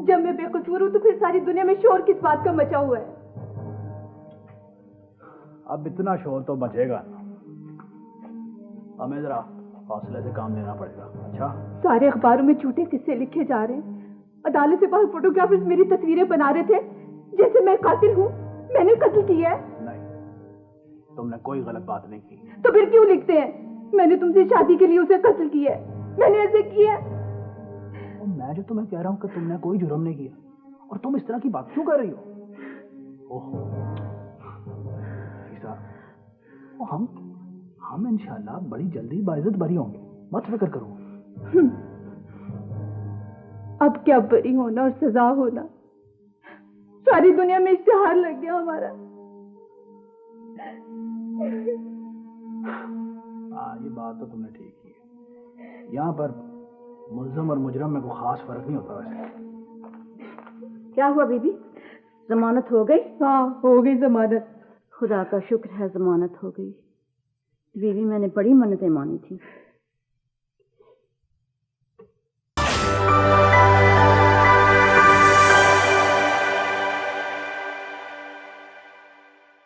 जब मैं बेकसूर हूँ तो फिर सारी दुनिया में शोर किस बात का मचा हुआ है? अब इतना शोर तो बचेगा ना, हमें जरा हौसले से काम लेना पड़ेगा। अच्छा, सारे अखबारों में झूठे किस्से लिखे जा रहे हैं। अदालत से बाहर फोटोग्राफर्स मेरी तस्वीरें बना रहे थे जैसे मैं कातिल हूँ, मैंने कत्ल किया है। नहीं, तुमने कोई गलत बात नहीं की। तो फिर क्यों लिखते हैं मैंने तुमसे शादी के लिए उसे कत्ल किया है, मैंने ऐसे किया है? मैं जो तुम्हें कह रहा हूँ कि तुमने कोई जुर्म नहीं किया, और तुम इस तरह की बात क्यों कर रही हो? ओहो, हम इंशाल्लाह बड़ी जल्दी बाइज्जत बरी होंगे, मत फिक्र करो। अब क्या बरी होना और सजा होना, सारी दुनिया में इश्तिहार लग गया हमारा। ये बात तो तुमने ठीक की है। यहाँ पर मुल्ज़म और मुजरम में कोई खास फर्क नहीं होता वैसे। क्या हुआ बीबी, जमानत हो गई? हाँ, हो गई जमानत। खुदा का शुक्र है, जमानत हो गई। बीवी, मैंने बड़ी मन्नतें मानी थी,